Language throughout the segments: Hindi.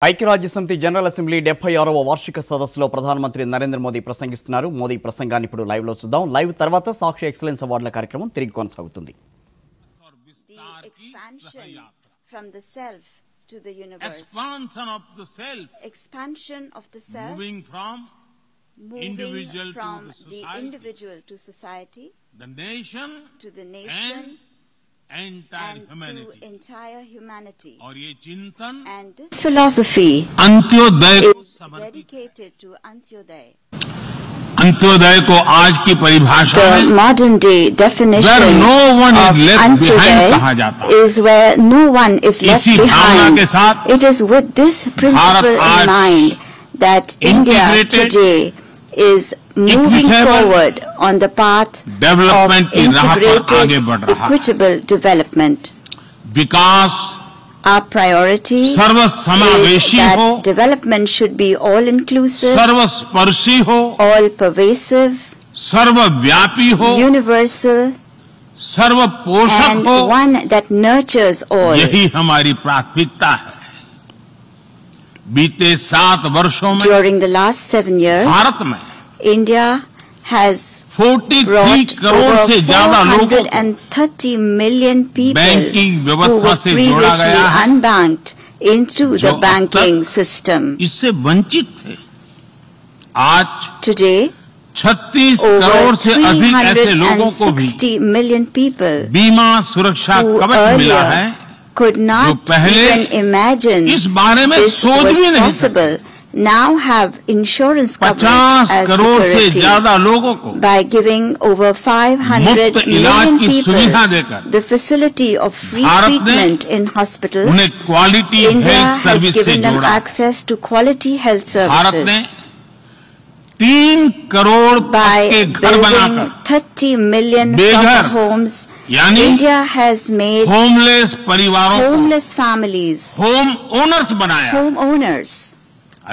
ఐక్యరాజ్యసమితి జనరల్ అసెంబ్లీ 76వ వార్షిక సదస్సులో ప్రధానమంత్రి నరేంద్ర మోదీ ప్రసంగిస్తున్నారు. మోదీ ప్రసంగాన్ని ఇప్పుడు లైవ్ లో చూద్దాం. లైవ్ తర్వాత సాక్షి ఎక్సలెన్స్ అవార్డుల కార్యక్రమం తిరిగి కొనసాగుతుంది. From the self to the universe. Expansion of the self. Expansion of the self. Moving from the individual to society. The nation. To the nation. And to entire humanity. और ये चिंतन and this philosophy Antyodaya is dedicated to Antyodaya. Antyodaya को आज की परिभाषा The modern day definition no one of is left behind कहा Antyodaya जाता is where no one is left इसी भावना behind. के साथ It is with this principle in mind that India today is moving forward on the path of integrated, equitable development. Vikas Our priority is that development should be all-inclusive, सर्वस्पर्शी हो, all-pervasive, सर्वव्यापी हो, universal, सर्वपोषक and हो. one that nurtures all. यही हमारी प्राथमिकता है. बीते 7 वर्षों में During the last 7 years, Bharat में India has 43 brought crore over से ज्यादा लोगों को 430 million people बैंकिंग who व्यवस्था were से जोड़ा previously गया है, unbanked into जो the अब banking तक system. इससे वंचित थे. आज Today, 36 over करोड़ से अधिक ऐसे लोगों को भी 360 million people बीमा सुरक्षा who कवच मिला है, earlier could not पहले even imagine इस बारे में this सोच was भी नहीं possible, now have insurance coverage 50 as crore से security ज्यादा लोगों को by giving over 500 मुफ्त इलाज million की सुविधा people देकर the facility of free Bharat ने treatment in hospitals. उन्हें quality India health has service से given them जोड़ा. access to quality health Bharat ने services 3 करोड़ by के घर building बनाकर 30 million बेघर, proper homes. यानी India has made होमलेस परिवारों को homeless families होम ओनर्स बनाया. homeowners.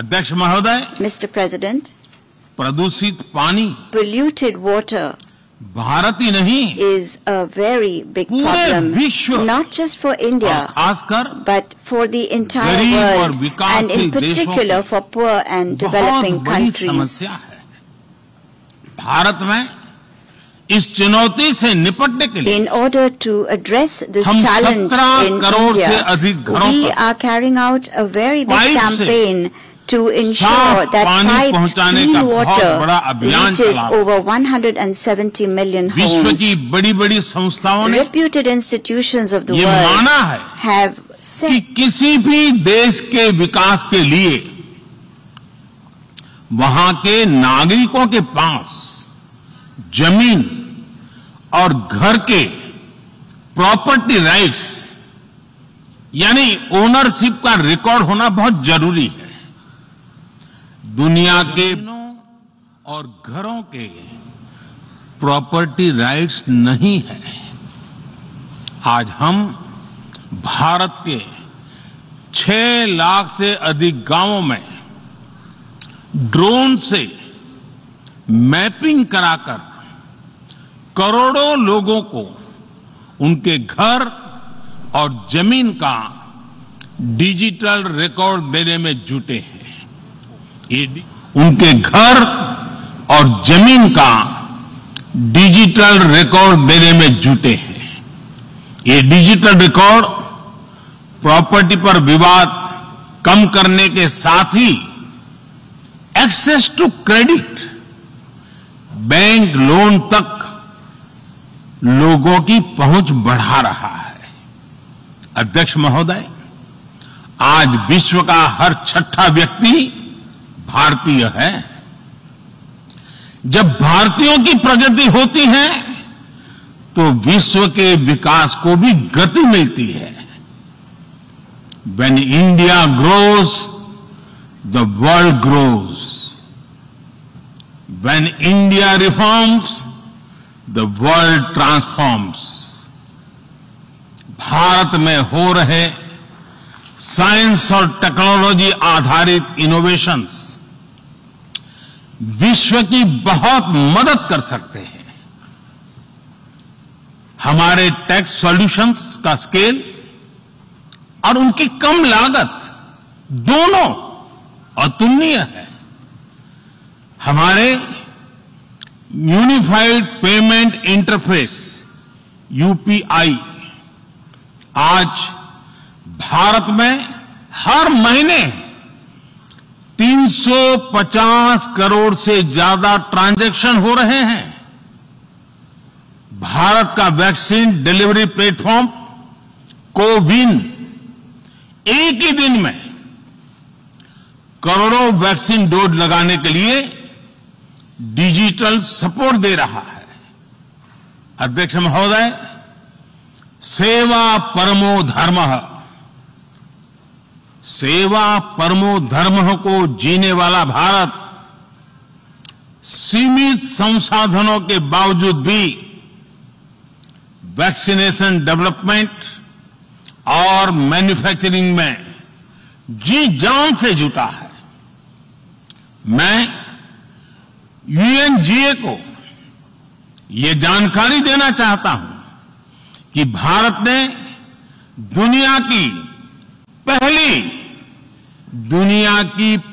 अध्यक्ष महोदय, Mr. President, प्रदूषित पानी polluted water भारत ही नहीं is a very big पूरे problem, विश्व not just for और India, खासकर but for the entire गरीब और world, and विकासशील in particular देशों for poor and बहुत developing बड़ी countries. समस्या है. भारत में इस चुनौती से निपटने के लिए In order to address this हम challenge 17 in करोड़ से India, अधिक घरों we पर are carrying out a very big pipe से campaign to ensure साफ that पानी piped पहुंचाने का clean बहुत water बड़ा अभियान reaches चला. over 170 million विश्व homes. की बड़ी-बड़ी संस्थाओं ने Reputed institutions of the ये world माना है have कि said किसी भी देश के विकास के लिए वहां के नागरिकों के पास जमीन और घर के प्रॉपर्टी राइट्स यानी ओनरशिप का रिकॉर्ड होना बहुत जरूरी है. दुनिया के और घरों के प्रॉपर्टी राइट्स नहीं है. आज हम भारत के 6 लाख से अधिक गांवों में ड्रोन से मैपिंग कराकर करोड़ों लोगों को उनके घर और जमीन का डिजिटल रिकॉर्ड देने में जुटे हैं. ये उनके घर और जमीन का डिजिटल रिकॉर्ड देने में जुटे हैं. ये डिजिटल रिकॉर्ड प्रॉपर्टी पर विवाद कम करने के साथ ही access to credit, bank loan तक लोगों की पहुंच बढ़ा रहा है. अध्यक्ष महोदय, आज विश्व का हर 6ठा व्यक्ति भारतीय है. जब भारतीयों की प्रगति होती है तो विश्व के विकास को भी गति मिलती है. When India grows, the world grows. When India reforms, the world transforms. Bharat में हो रहे साइंस और टेक्नोलॉजी आधारित इनोवेशंस विश्व की बहुत मदद कर सकते हैं. हमारे टेक सॉल्यूशंस का स्केल और उनकी कम लागत दोनों अतुलनीय है। हमारे यूनिफाइड पेमेंट इंटरफेस यूपीआई आज भारत में हर महीने 350 करोड़ से ज्यादा ट्रांजैक्शन हो रहे हैं। भारत का वैक्सीन डिलीवरी प्लेटफॉर्म कोविन एक ही दिन में करोड़ों वैक्सीन डोज लगाने के लिए डिजिटल सपोर्ट दे रहा है। अध्यक्ष महोदय, सेवा परमो धर्मः, सेवा परमो धर्मः को जीने वाला भारत सीमित संसाधनों के बावजूद भी वैक्सीनेशन डेवलपमेंट और मैन्युफैक्चरिंग में जी जान से जुटा है। मैं यूएनजीए को ये जानकारी देना चाहता हूं कि भारत ने दुनिया की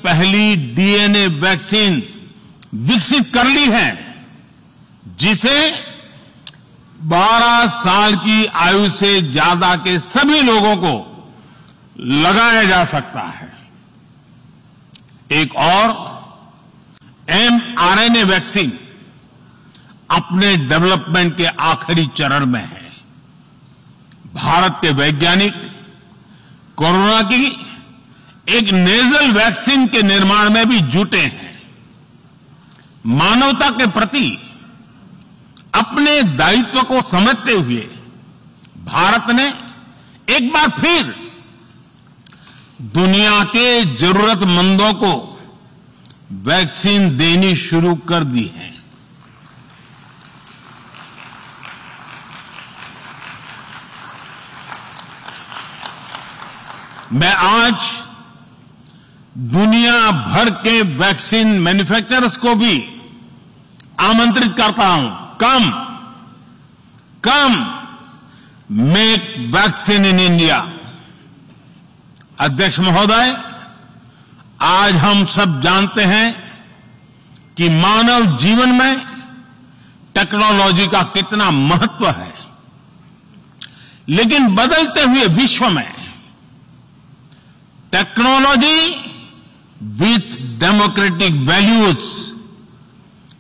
पहली डीएनए वैक्सीन विकसित कर ली है, जिसे 12 साल की आयु से ज्यादा के सभी लोगों को लगाया जा सकता है। एक और mRNA वैक्सीन अपने डेवलपमेंट के आखिरी चरण में है। भारत के वैज्ञानिक कोरोना की एक नेजल वैक्सीन के निर्माण में भी जुटे हैं। मानवता के प्रति अपने दायित्व को समझते हुए भारत ने एक बार फिर दुनिया के जरूरतमंदों को वैक्सीन देनी शुरू कर दी है। मैं आज दुनिया भर के वैक्सीन मैन्युफैक्चरर्स को भी आमंत्रित करता हूं, कम मेक वैक्सीन इन इंडिया। अध्यक्ष महोदय, आज हम सब जानते हैं कि मानव जीवन में टेक्नोलॉजी का कितना महत्व है, लेकिन बदलते हुए विश्व में टेक्नोलॉजी विथ डेमोक्रेटिक वैल्यूज,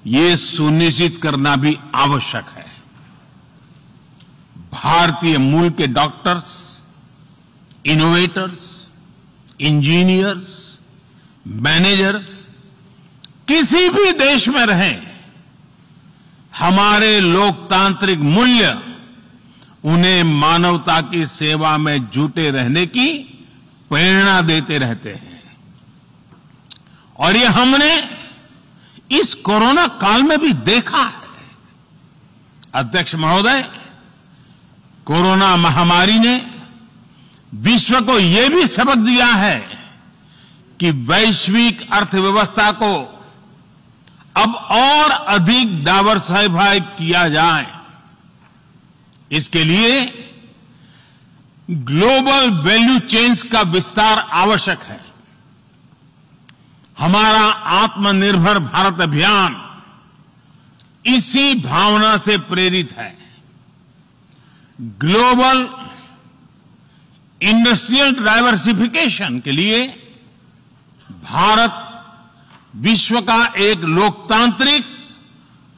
ये सुनिश्चित करना भी आवश्यक है। भारतीय मूल के डॉक्टर्स, इनोवेटर्स, इंजीनियर्स, मैनेजर्स किसी भी देश में रहें, हमारे लोकतांत्रिक मूल्य उन्हें मानवता की सेवा में जुटे रहने की प्रेरणा देते रहते हैं। और ये हमने इस कोरोना काल में भी देखा है। अध्यक्ष महोदय, कोरोना महामारी ने विश्व को यह भी सबक दिया है कि वैश्विक अर्थव्यवस्था को अब और अधिक डाइवर्सिफाई किया जाए। इसके लिए ग्लोबल वैल्यू चेन्स का विस्तार आवश्यक है। हमारा आत्मनिर्भर भारत अभियान इसी भावना से प्रेरित है। ग्लोबल इंडस्ट्रियल डाइवर्सिफिकेशन के लिए भारत विश्व का एक लोकतांत्रिक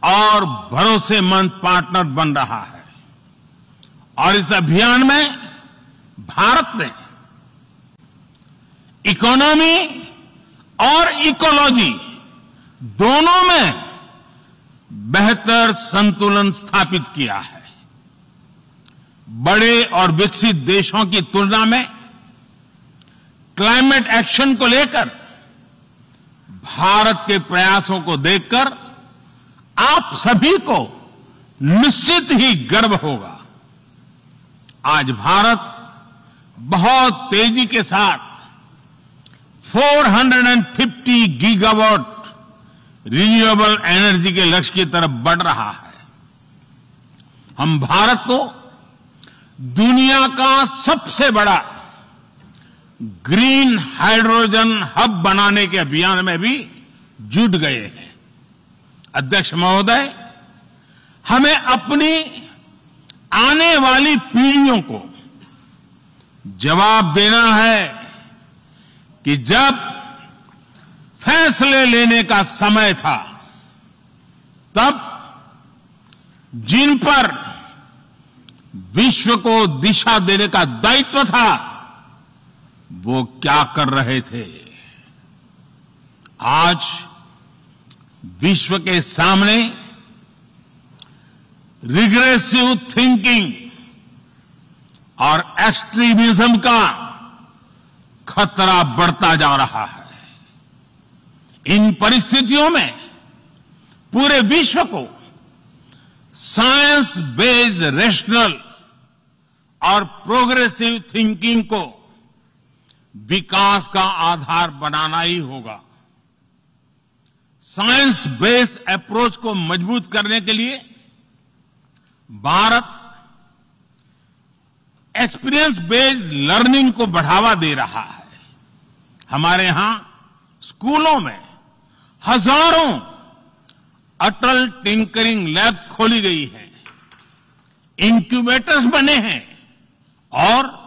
और भरोसेमंद पार्टनर बन रहा है। और इस अभियान में भारत ने इकोनॉमी और इकोलॉजी दोनों में बेहतर संतुलन स्थापित किया है। बड़े और विकसित देशों की तुलना में क्लाइमेट एक्शन को लेकर भारत के प्रयासों को देखकर आप सभी को निश्चित ही गर्व होगा। आज भारत बहुत तेजी के साथ 450 गीगावाट रिन्यूएबल एनर्जी के लक्ष्य की तरफ बढ़ रहा है। हम भारत को दुनिया का सबसे बड़ा ग्रीन हाइड्रोजन हब बनाने के अभियान में भी जुट गए हैं। अध्यक्ष महोदय, हमें अपनी आने वाली पीढ़ियों को जवाब देना है कि जब फैसले लेने का समय था, तब जिन पर विश्व को दिशा देने का दायित्व था, वो क्या कर रहे थे। आज विश्व के सामने रिग्रेसिव थिंकिंग और एक्सट्रीमिज्म का खतरा बढ़ता जा रहा है। इन परिस्थितियों में पूरे विश्व को साइंस बेस्ड रेशनल और प्रोग्रेसिव थिंकिंग को विकास का आधार बनाना ही होगा। साइंस बेस्ड अप्रोच को मजबूत करने के लिए भारत एक्सपीरियंस बेस्ड लर्निंग को बढ़ावा दे रहा है। हमारे यहां स्कूलों में हजारों अटल टिंकरिंग लैब्स खोली गई हैं, इंक्यूबेटर्स बने हैं और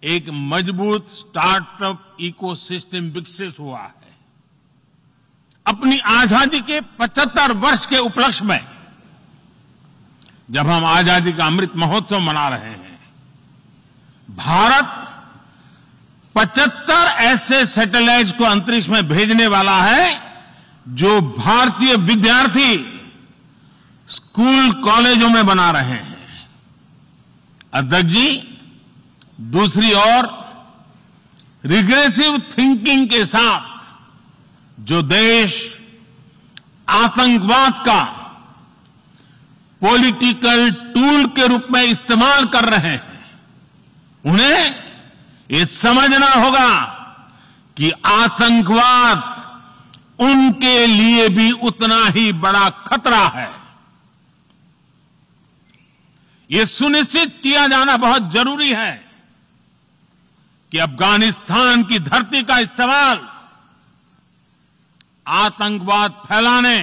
एक मजबूत स्टार्टअप इकोसिस्टम विकसित हुआ है। अपनी आजादी के 75 वर्ष के उपलक्ष्य में जब हम आजादी का अमृत महोत्सव मना रहे हैं, भारत 75 ऐसे सैटेलाइट्स को अंतरिक्ष में भेजने वाला है जो भारतीय विद्यार्थी स्कूल कॉलेजों में बना रहे हैं। अध्यक्ष जी, दूसरी ओर रिग्रेसिव थिंकिंग के साथ जो देश आतंकवाद का पॉलिटिकल टूल के रूप में इस्तेमाल कर रहे हैं, उन्हें ये समझना होगा कि आतंकवाद उनके लिए भी उतना ही बड़ा खतरा है। ये सुनिश्चित किया जाना बहुत जरूरी है कि अफगानिस्तान की धरती का इस्तेमाल आतंकवाद फैलाने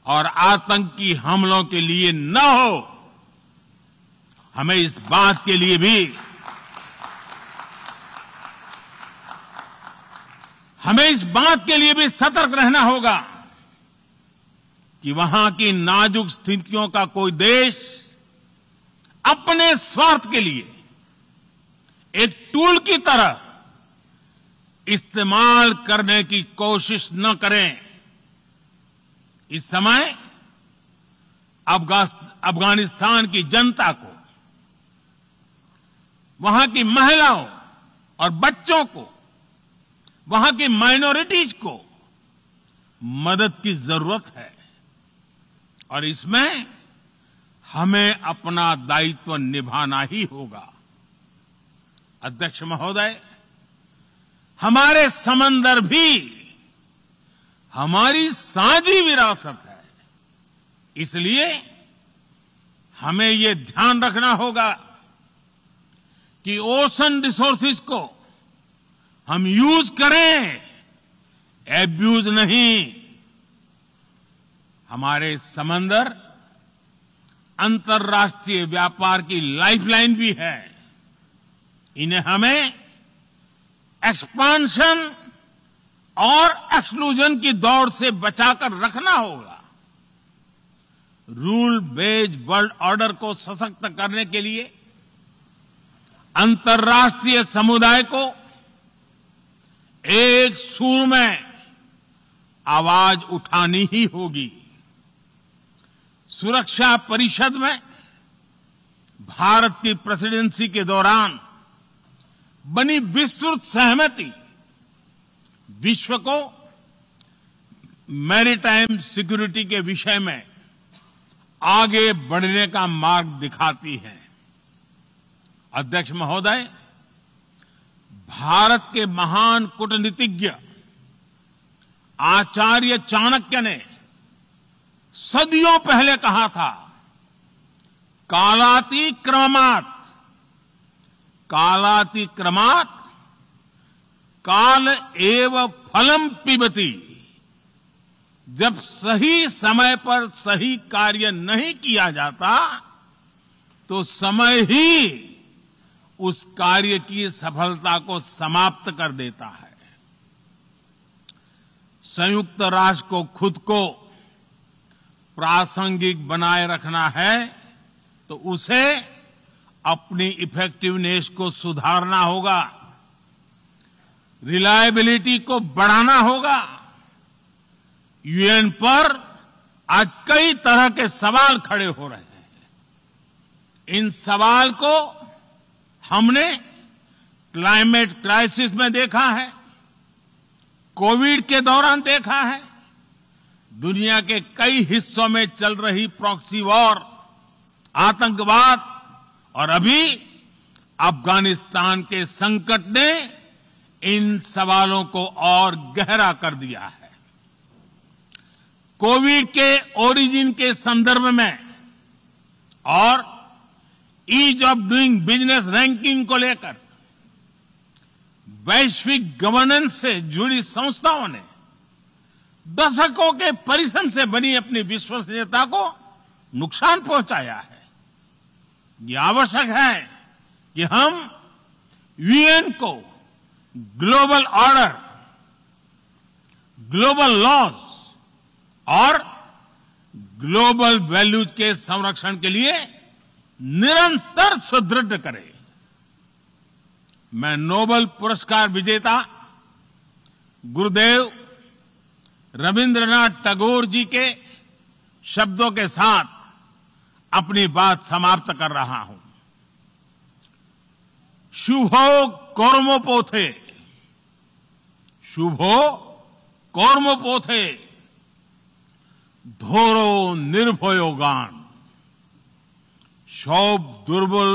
और आतंकी हमलों के लिए न हो। हमें इस बात के लिए भी सतर्क रहना होगा कि वहां की नाजुक स्थितियों का कोई देश अपने स्वार्थ के लिए एक टूल की तरह इस्तेमाल करने की कोशिश न करें। इस समय अफगानिस्तान की जनता को, वहां की महिलाओं और बच्चों को, वहां की माइनॉरिटीज को मदद की जरूरत है और इसमें हमें अपना दायित्व निभाना ही होगा। अध्यक्ष महोदय, हमारे समंदर भी हमारी साझी विरासत है, इसलिए हमें ये ध्यान रखना होगा कि ओशन रिसोर्सेज को हम यूज करें, एब्यूज नहीं। हमारे समंदर अंतर्राष्ट्रीय व्यापार की लाइफलाइन भी है। इन्हें हमें एक्सपांशन और एक्सक्लूजन की दौड़ से बचाकर रखना होगा। रूल बेस्ड वर्ल्ड ऑर्डर को सशक्त करने के लिए अंतर्राष्ट्रीय समुदाय को एक सुर में आवाज उठानी ही होगी। सुरक्षा परिषद में भारत की प्रेसिडेंसी के दौरान बनी विस्तृत सहमति विश्व को मैरीटाइम सिक्योरिटी के विषय में आगे बढ़ने का मार्ग दिखाती है। अध्यक्ष महोदय, भारत के महान कूटनीतिज्ञ आचार्य चाणक्य ने सदियों पहले कहा था, कालाति क्रमात् काल एव फलम पिबती। जब सही समय पर सही कार्य नहीं किया जाता तो समय ही उस कार्य की सफलता को समाप्त कर देता है। संयुक्त राष्ट्र को खुद को प्रासंगिक बनाए रखना है तो उसे अपनी इफेक्टिवनेस को सुधारना होगा, रिलायबिलिटी को बढ़ाना होगा। यूएन पर आज कई तरह के सवाल खड़े हो रहे हैं। इन सवाल को हमने क्लाइमेट क्राइसिस में देखा है, कोविड के दौरान देखा है, दुनिया के कई हिस्सों में चल रही प्रॉक्सी वॉर, आतंकवाद और अभी अफगानिस्तान के संकट ने इन सवालों को और गहरा कर दिया है। कोविड के ओरिजिन के संदर्भ में और ease of doing business ranking को लेकर वैश्विक गवर्नेंस से जुड़ी संस्थाओं ने दशकों के परिश्रम से बनी अपनी विश्वसनीयता को नुकसान पहुंचाया है। ये आवश्यक है कि हम यूएन को ग्लोबल ऑर्डर, ग्लोबल लॉज और ग्लोबल वैल्यूज के संरक्षण के लिए निरंतर सुदृढ़ करें। मैं नोबेल पुरस्कार विजेता गुरुदेव रविंद्रनाथ टैगोर जी के शब्दों के साथ अपनी बात समाप्त कर रहा हूं। शुभो कर्मोपोथे, शुभो कर्मोपोथे, धोरो निर्भयो गान, सौब दुर्बल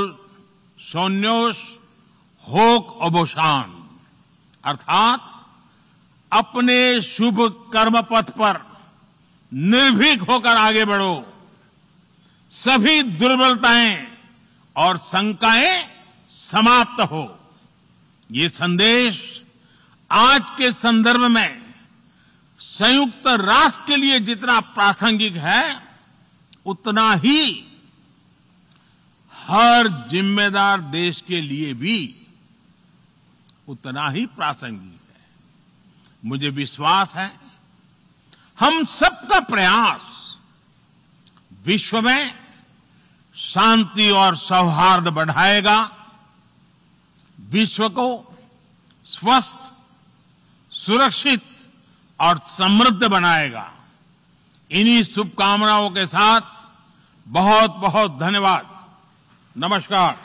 सौन्योष होक अवसान। अर्थात अपने शुभ कर्म पथ पर निर्भीक होकर आगे बढ़ो, सभी दुर्बलताएं और शंकाएं समाप्त हो। ये संदेश आज के संदर्भ में संयुक्त राष्ट्र के लिए जितना प्रासंगिक है उतना ही हर जिम्मेदार देश के लिए भी उतना ही प्रासंगिक है। मुझे विश्वास है हम सबका प्रयास विश्व में शांति और सौहार्द बढ़ाएगा, विश्व को स्वस्थ, सुरक्षित और समृद्ध बनाएगा। इन्हीं शुभकामनाओं के साथ बहुत बहुत धन्यवाद। नमस्कार।